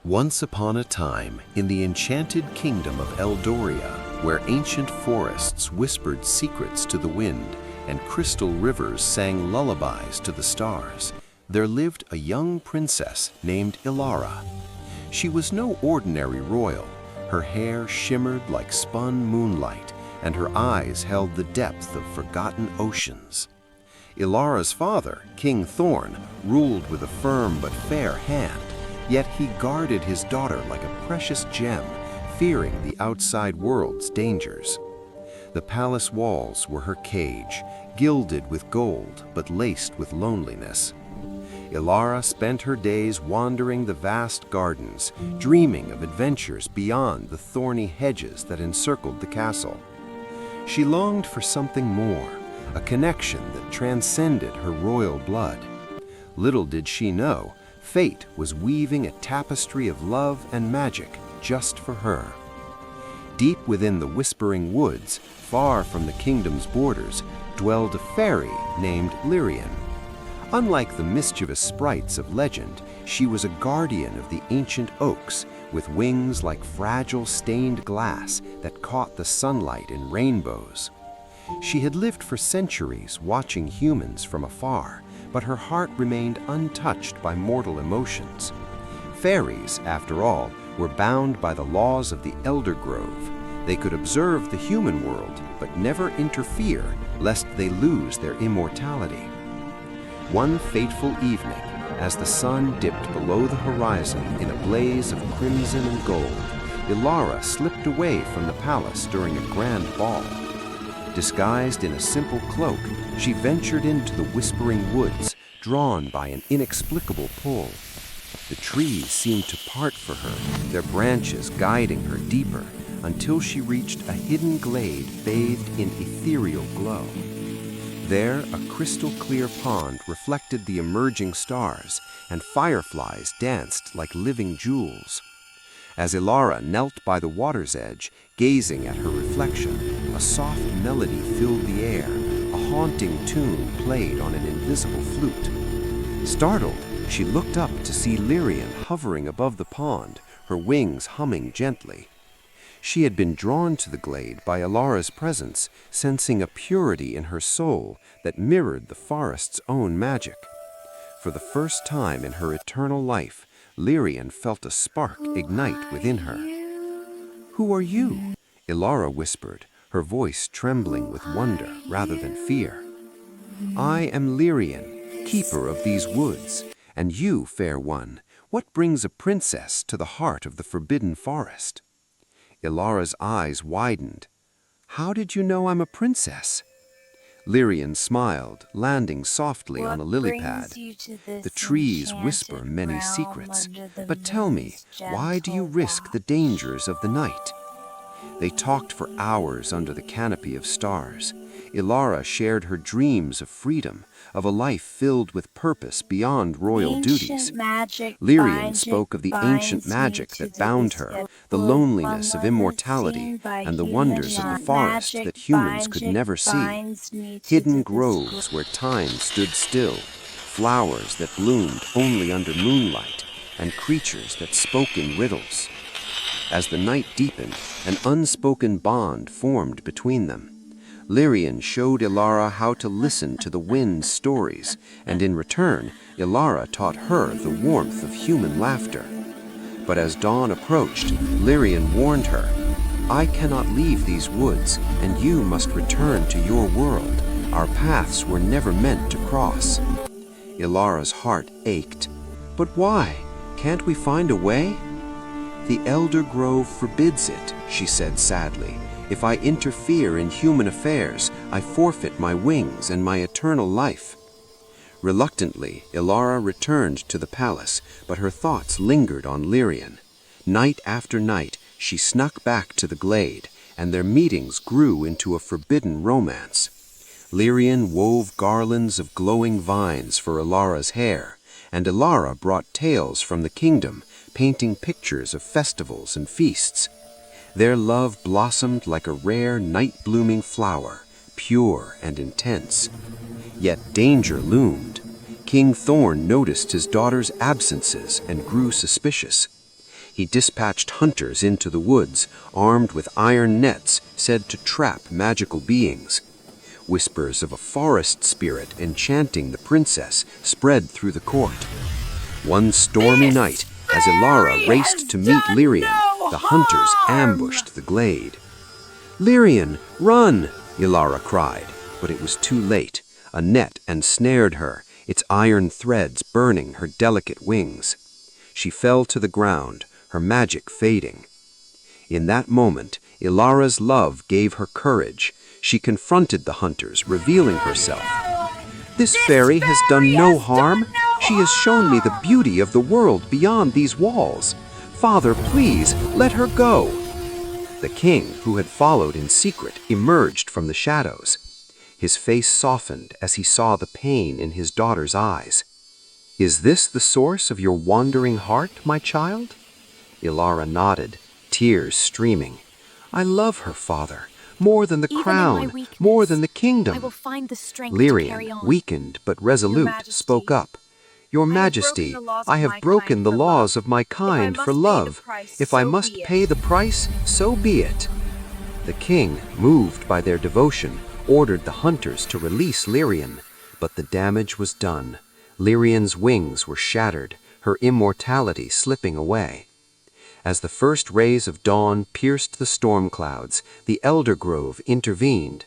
Once upon a time, in the enchanted kingdom of Eldoria, where ancient forests whispered secrets to the wind and crystal rivers sang lullabies to the stars, there lived a young princess named Elara. She was no ordinary royal. Her hair shimmered like spun moonlight, and her eyes held the depth of forgotten oceans. Elara's father, King Thorn, ruled with a firm but fair hand, yet he guarded his daughter like a precious gem, fearing the outside world's dangers. The palace walls were her cage, gilded with gold but laced with loneliness. Elara spent her days wandering the vast gardens, dreaming of adventures beyond the thorny hedges that encircled the castle. She longed for something more, a connection that transcended her royal blood. Little did she know, fate was weaving a tapestry of love and magic just for her. Deep within the whispering woods, far from the kingdom's borders, dwelled a fairy named Lirien. Unlike the mischievous sprites of legend, she was a guardian of the ancient oaks, with wings like fragile stained glass that caught the sunlight in rainbows. She had lived for centuries watching humans from afar, but her heart remained untouched by mortal emotions. Fairies, after all, were bound by the laws of the Elder Grove. They could observe the human world, but never interfere, lest they lose their immortality. One fateful evening, as the sun dipped below the horizon in a blaze of crimson and gold, Elara slipped away from the palace during a grand ball. Disguised in a simple cloak, she ventured into the whispering woods, drawn by an inexplicable pull. The trees seemed to part for her, their branches guiding her deeper, until she reached a hidden glade bathed in ethereal glow. There, a crystal-clear pond reflected the emerging stars, and fireflies danced like living jewels. As Elara knelt by the water's edge, gazing at her reflection, a soft melody filled the air, a haunting tune played on an invisible flute. Startled, she looked up to see Lirien hovering above the pond, her wings humming gently. She had been drawn to the glade by Elara's presence, sensing a purity in her soul that mirrored the forest's own magic. For the first time in her eternal life, Lirien felt a spark ignite within her. "Who are you?" Elara whispered, her voice trembling with wonder rather than fear. "I am Lirien, keeper of these woods. And you, fair one, what brings a princess to the heart of the forbidden forest?" Elara's eyes widened. "How did you know I'm a princess?" Lirien smiled, landing softly on a lily pad. "The trees whisper many secrets, but tell me, why do you risk the dangers of the night?" They talked for hours under the canopy of stars. Elara shared her dreams of freedom, of a life filled with purpose beyond royal duties. Lirien spoke of the ancient magic that bound her, the loneliness of immortality, and the wonders of the forest that humans could never see. Hidden groves where time stood still, flowers that bloomed only under moonlight, and creatures that spoke in riddles. As the night deepened, an unspoken bond formed between them. Lirien showed Elara how to listen to the wind's stories, and in return, Elara taught her the warmth of human laughter. But as dawn approached, Lirien warned her, "I cannot leave these woods, and you must return to your world. Our paths were never meant to cross." Elara's heart ached. "But why? Can't we find a way?" "The Elder Grove forbids it," she said sadly. "If I interfere in human affairs, I forfeit my wings and my eternal life." Reluctantly, Elara returned to the palace, but her thoughts lingered on Lirien. Night after night, she snuck back to the glade, and their meetings grew into a forbidden romance. Lirien wove garlands of glowing vines for Elara's hair, and Elara brought tales from the kingdom, painting pictures of festivals and feasts. Their love blossomed like a rare night-blooming flower, pure and intense. Yet danger loomed. King Thorn noticed his daughter's absences and grew suspicious. He dispatched hunters into the woods, armed with iron nets said to trap magical beings. Whispers of a forest spirit enchanting the princess spread through the court. One stormy night, as Elara raced to meet Lirien, the hunters ambushed the glade. "Lirien, run!" Elara cried, but it was too late. A net ensnared her, its iron threads burning her delicate wings. She fell to the ground, her magic fading. In that moment, Elara's love gave her courage. She confronted the hunters, revealing herself. "This fairy has done no harm. She has shown me the beauty of the world beyond these walls. Father, please, let her go." The king, who had followed in secret, emerged from the shadows. His face softened as he saw the pain in his daughter's eyes. "Is this the source of your wandering heart, my child?" Elara nodded, tears streaming. "I love her, father, more than the crown, more than the kingdom." I will find the strength to carry Lirien, on. weakened but resolute, spoke up. "Your Majesty, I have broken the laws of my kind for love. If I must pay the price, so be it." The king, moved by their devotion, ordered the hunters to release Lirien, but the damage was done. Lirien's wings were shattered, her immortality slipping away. As the first rays of dawn pierced the storm clouds, the elder grove intervened.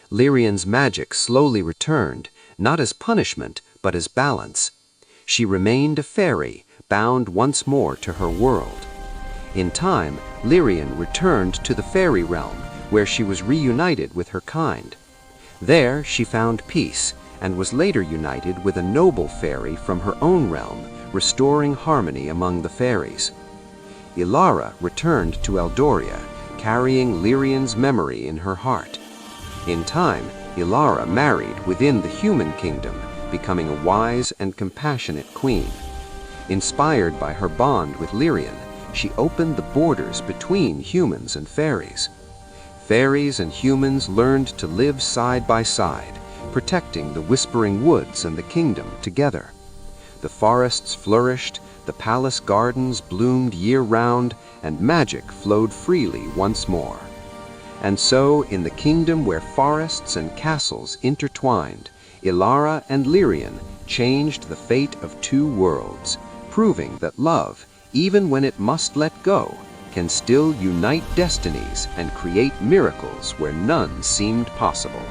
Lirien's magic slowly returned, not as punishment, but as balance. She remained a fairy, bound once more to her world. In time, Lirien returned to the fairy realm, where she was reunited with her kind. There she found peace, and was later united with a noble fairy from her own realm, restoring harmony among the fairies. Elara returned to Eldoria, carrying Lirien's memory in her heart. In time, Elara married within the human kingdom, becoming a wise and compassionate queen. Inspired by her bond with Lirien, she opened the borders between humans and fairies. Fairies and humans learned to live side by side, protecting the Whispering Woods and the kingdom together. The forests flourished, the palace gardens bloomed year-round, and magic flowed freely once more. And so, in the kingdom where forests and castles intertwined, Elara and Lirien changed the fate of two worlds, proving that love, even when it must let go, can still unite destinies and create miracles where none seemed possible.